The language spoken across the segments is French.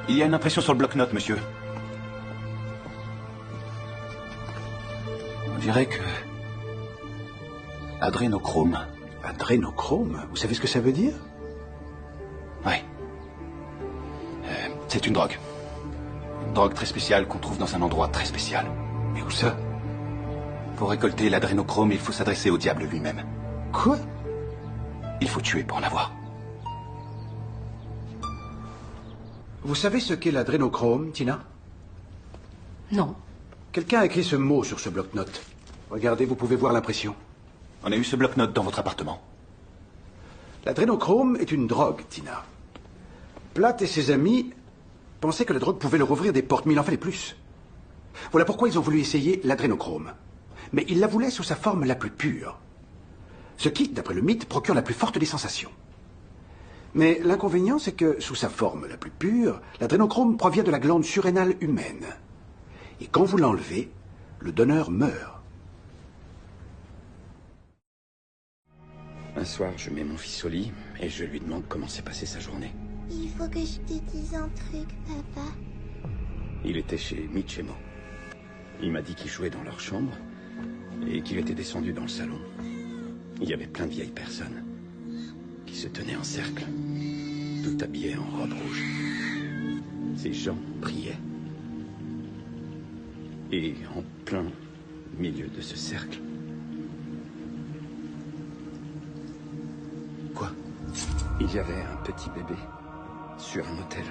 Il y a une impression sur le bloc-notes, monsieur. On dirait que... Adrénochrome. Adrénochrome? Vous savez ce que ça veut dire? Oui. C'est une drogue. Une drogue très spéciale qu'on trouve dans un endroit très spécial. Mais où ça? Pour récolter l'adrénochrome, il faut s'adresser au diable lui-même. Quoi? Il faut tuer pour en avoir. Vous savez ce qu'est l'adrénochrome, Tina? Non. Quelqu'un a écrit ce mot sur ce bloc-notes. Regardez, vous pouvez voir l'impression. On a eu ce bloc-notes dans votre appartement. L'adrénochrome est une drogue, Tina. Platt et ses amis pensaient que la drogue pouvait leur ouvrir des portes, mais il en fallait plus. Voilà pourquoi ils ont voulu essayer l'adrénochrome. Mais ils la voulaient sous sa forme la plus pure. Ce qui, d'après le mythe, procure la plus forte des sensations. Mais l'inconvénient, c'est que, sous sa forme la plus pure, l'adrénochrome provient de la glande surrénale humaine. Et quand vous l'enlevez, le donneur meurt. Un soir, je mets mon fils au lit et je lui demande comment s'est passée sa journée. Il faut que je te dise un truc, papa. Il était chez Michemo. Il m'a dit qu'il jouait dans leur chambre et qu'il était descendu dans le salon. Il y avait plein de vieilles personnes qui se tenaient en cercle, tout habillées en robe rouge. Ces gens priaient. Et en plein milieu de ce cercle... Quoi? Il y avait un petit bébé sur un autel.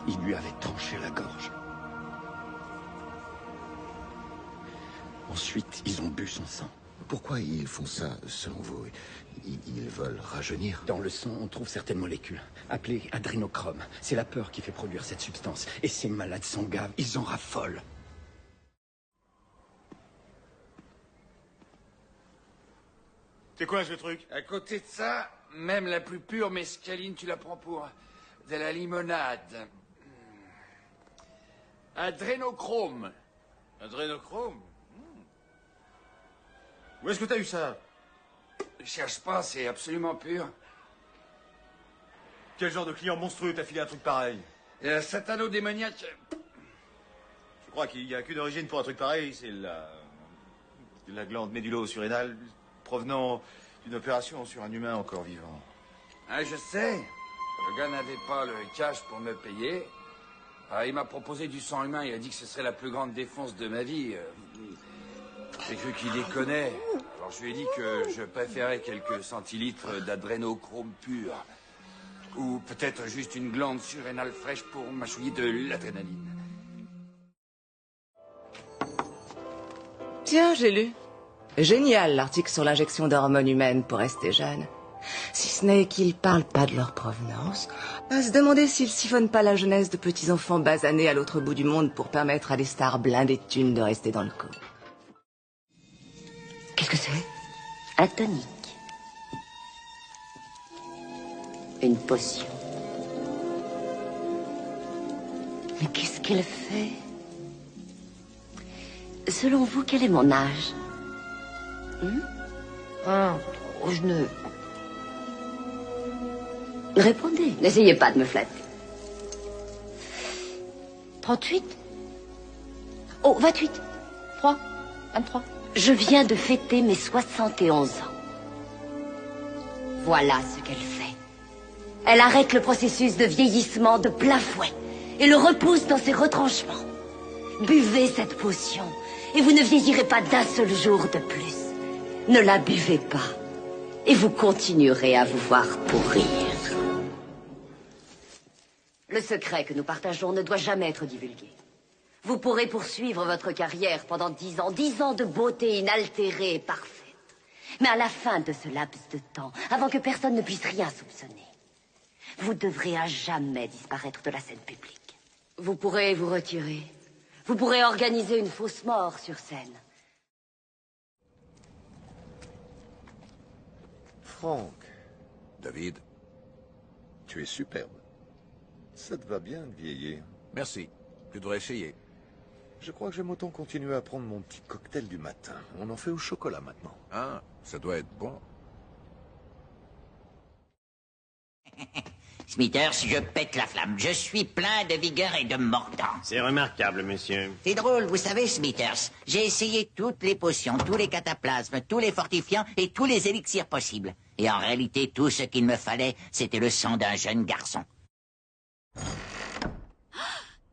Il lui avait tranché la gorge. Ensuite, ils ont bu son sang. Pourquoi ils font ça, selon vous? Ils veulent rajeunir? Dans le sang, on trouve certaines molécules, appelées adrénochrome. C'est la peur qui fait produire cette substance. Et ces malades s'en gavent, ils en raffolent. C'est quoi ce truc? À côté de ça, même la plus pure mescaline, tu la prends pour de la limonade. Adrénochrome. Adrénochrome? Où est-ce que t'as eu ça? Ne cherche pas, c'est absolument pur. Quel genre de client monstrueux t'a filé un truc pareil? Satano démoniaque. Je crois qu'il n'y a qu'une origine pour un truc pareil, c'est la glande médulo-surrénale provenant d'une opération sur un humain encore vivant. Ah, je sais. Le gars n'avait pas le cash pour me payer. Ah, il m'a proposé du sang humain, il a dit que ce serait la plus grande défonce de ma vie. J'ai cru qu'il déconnait. Alors je lui ai dit que je préférais quelques centilitres d'adrénochrome pur. Ou peut-être juste une glande surrénale fraîche pour mâchouiller de l'adrénaline. Tiens, j'ai lu. Génial l'article sur l'injection d'hormones humaines pour rester jeune. Si ce n'est qu'ils parlent pas de leur provenance. À se demander s'ils siphonnent pas la jeunesse de petits enfants basanés à l'autre bout du monde pour permettre à des stars blindées de thunes de rester dans le coup. Qu'est-ce que c'est? Un tonique. Une potion. Mais qu'est-ce qu'elle fait? Selon vous, quel est mon âge? Je ne... Répondez, n'essayez pas de me flatter. 38? Oh, 28. 3. 23. Je viens de fêter mes 71 ans. Voilà ce qu'elle fait. Elle arrête le processus de vieillissement de plein fouet et le repousse dans ses retranchements. Buvez cette potion et vous ne vieillirez pas d'un seul jour de plus. Ne la buvez pas et vous continuerez à vous voir pourrir. Le secret que nous partageons ne doit jamais être divulgué. Vous pourrez poursuivre votre carrière pendant 10 ans de beauté inaltérée et parfaite. Mais à la fin de ce laps de temps, avant que personne ne puisse rien soupçonner, vous devrez à jamais disparaître de la scène publique. Vous pourrez vous retirer. Vous pourrez organiser une fausse mort sur scène. Franck. David, tu es superbe. Ça te va bien de vieillir. Merci. Tu devrais essayer. Je crois que j'aime autant continuer à prendre mon petit cocktail du matin. On en fait au chocolat maintenant. Ah, ça doit être bon. Smithers, je pète la flamme. Je suis plein de vigueur et de mordant. C'est remarquable, monsieur. C'est drôle, vous savez, Smithers, j'ai essayé toutes les potions, tous les cataplasmes, tous les fortifiants et tous les élixirs possibles. Et en réalité, tout ce qu'il me fallait, c'était le sang d'un jeune garçon.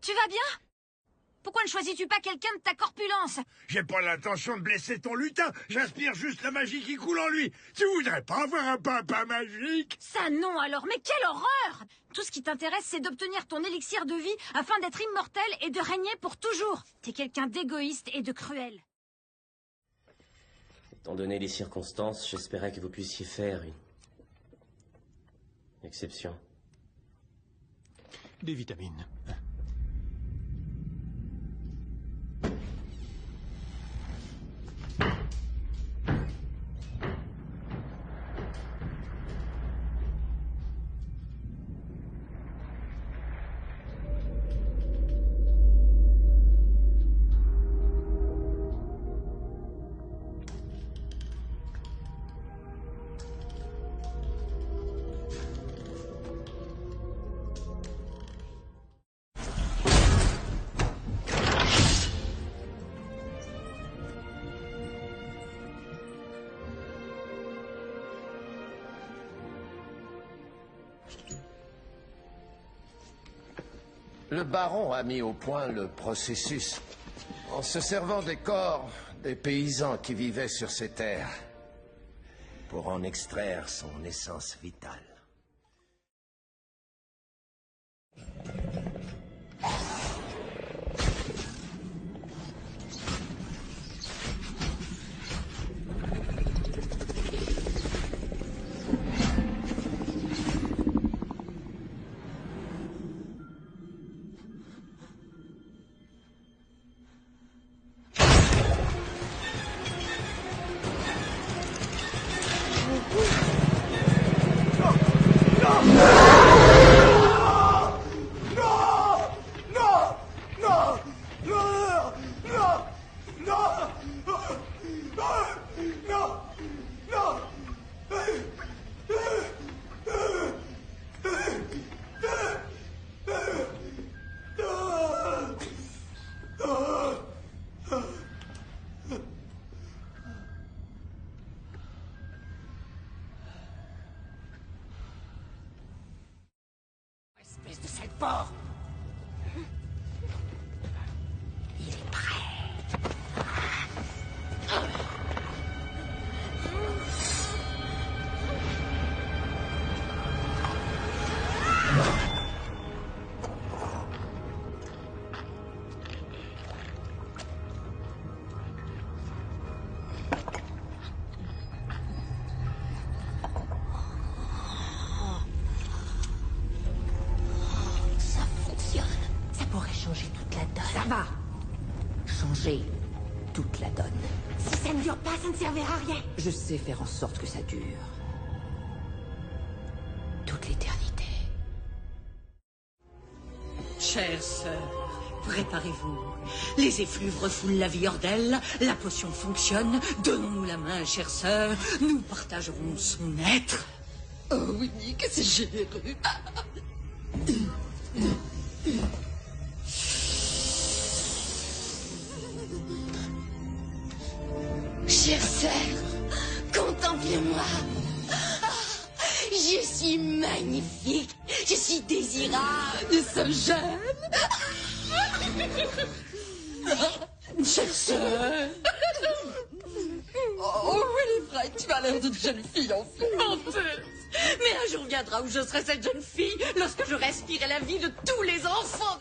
Tu vas bien? Pourquoi ne choisis-tu pas quelqu'un de ta corpulence? J'ai pas l'intention de blesser ton lutin. J'inspire juste la magie qui coule en lui. Tu voudrais pas avoir un papa magique? Ça non alors, mais quelle horreur! Tout ce qui t'intéresse, c'est d'obtenir ton élixir de vie afin d'être immortel et de régner pour toujours. T'es quelqu'un d'égoïste et de cruel. Étant donné les circonstances, j'espérais que vous puissiez faire une exception. Des vitamines. Le baron a mis au point le processus en se servant des corps des paysans qui vivaient sur ces terres pour en extraire son essence vitale. Espèce de sale porc! Il est prêt. Ça fonctionne. Ça pourrait changer toute la donne. Ça va. Changer toute la donne. Si ça ne dure pas, ça ne servira à rien. Je sais faire en sorte que ça dure. Toute l'éternité. Chères sœurs, préparez-vous. Les effluves refoulent la vie hors d'elle, la potion fonctionne. Donnons-nous la main, chères sœurs. Nous partagerons son être. Oh oui, que c'est généreux. Chère sœur, contemplez-moi. Je suis magnifique, je suis désirable. Nous sommes jeunes. Chère sœur. Oh, Winifred, tu as l'air d'une jeune fille enfin menteuse. Mais un jour viendra où je serai cette jeune fille, lorsque je respirerai la vie de tous les enfants.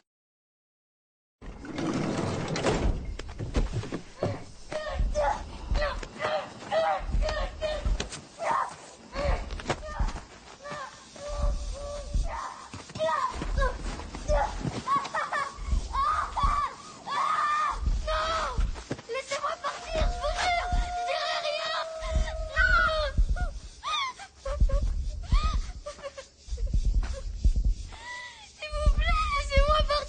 Laissez-moi partir, je vous jure, je dirai rien. Non. S'il vous plaît, laissez-moi partir.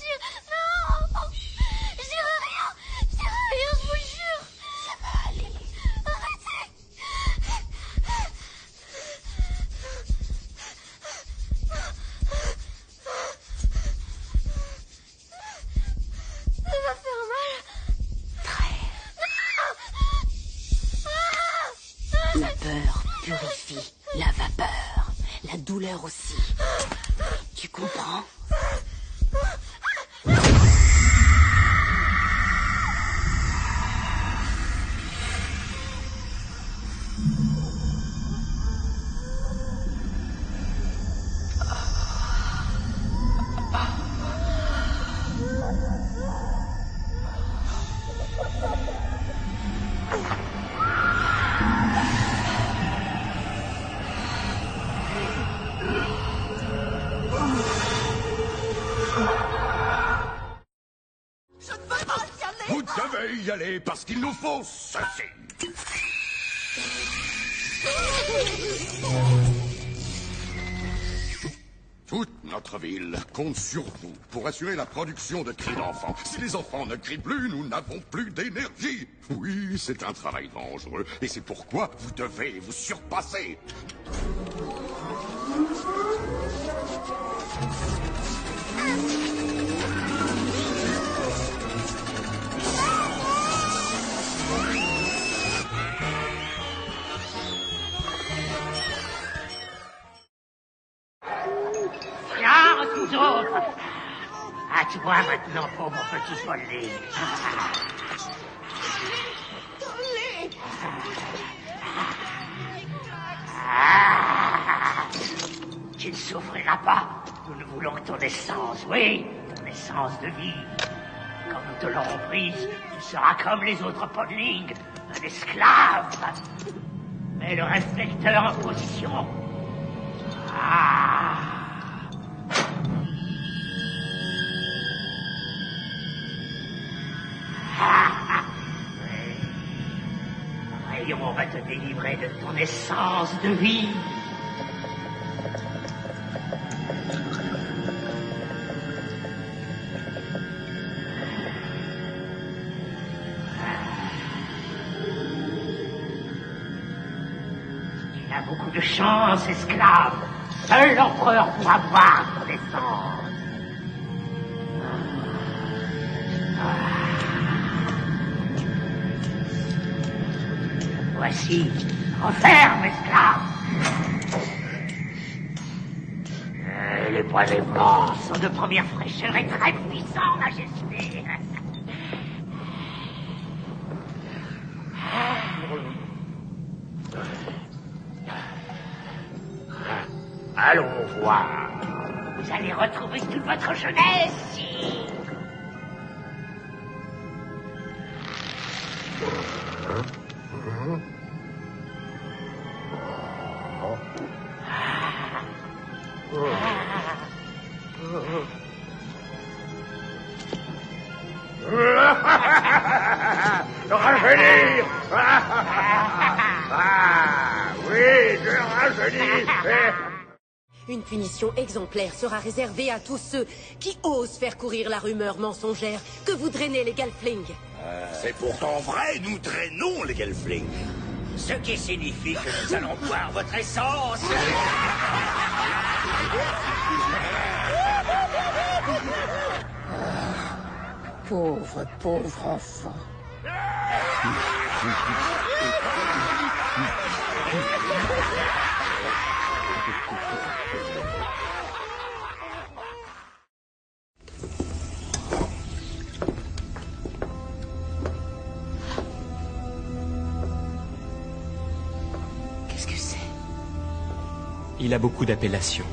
douleur aussi. Tu comprends? Vous devez y aller parce qu'il nous faut ceci. Toute notre ville compte sur vous pour assurer la production de cris d'enfants. Si les enfants ne crient plus, nous n'avons plus d'énergie. Oui, c'est un travail dangereux et c'est pourquoi vous devez vous surpasser. Tiens, tous autres. À toi maintenant, pauvre petit Polly. Tu ne souffriras pas. Nous ne voulons que ton essence, oui, ton essence de vie. Quand nous te l'aurons prise, tu seras comme les autres podlings, un esclave. Mais le respecteur en position. Rayon va te délivrer de ton essence de vie. Tu as beaucoup de chance, esclave. Seul l'empereur pourra voir ton essence. Voici, referme, esclave. Les prélèvements sont de première fraîcheur et très puissants, Majesté. Allons voir. Vous allez retrouver toute votre jeunesse ici. Rajeunir. Oui, je rajeunis. Une punition exemplaire sera réservée à tous ceux qui osent faire courir la rumeur mensongère que vous drainez les Gelflings. C'est pourtant vrai, nous drainons les Gelflings. Ce qui signifie que nous allons boire votre essence. Pauvre, pauvre enfant. Qu'est-ce que c'est? Il a beaucoup d'appellations.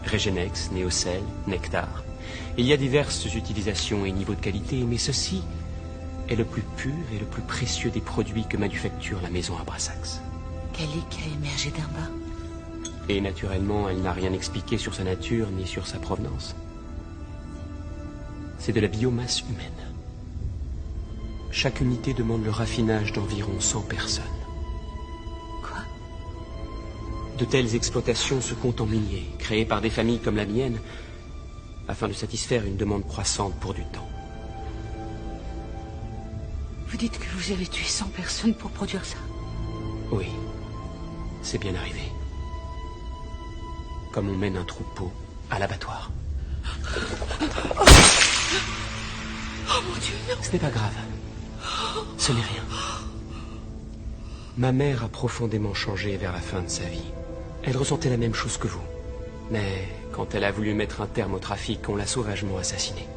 Régénex, Néocell, Nectar. Il y a diverses utilisations et niveaux de qualité, mais ceci est le plus pur et le plus précieux des produits que manufacture la maison Abrasax. Kalik a émergé d'un bas. Et naturellement, elle n'a rien expliqué sur sa nature ni sur sa provenance. C'est de la biomasse humaine. Chaque unité demande le raffinage d'environ 100 personnes. Quoi? De telles exploitations se comptent en milliers, créées par des familles comme la mienne, afin de satisfaire une demande croissante pour du temps. Vous dites que vous avez tué 100 personnes pour produire ça? Oui, c'est bien arrivé. Comme on mène un troupeau à l'abattoir. Oh mon Dieu, non. Ce n'est pas grave. Ce n'est rien. Ma mère a profondément changé vers la fin de sa vie. Elle ressentait la même chose que vous. Mais quand elle a voulu mettre un terme au trafic, on l'a sauvagement assassinée.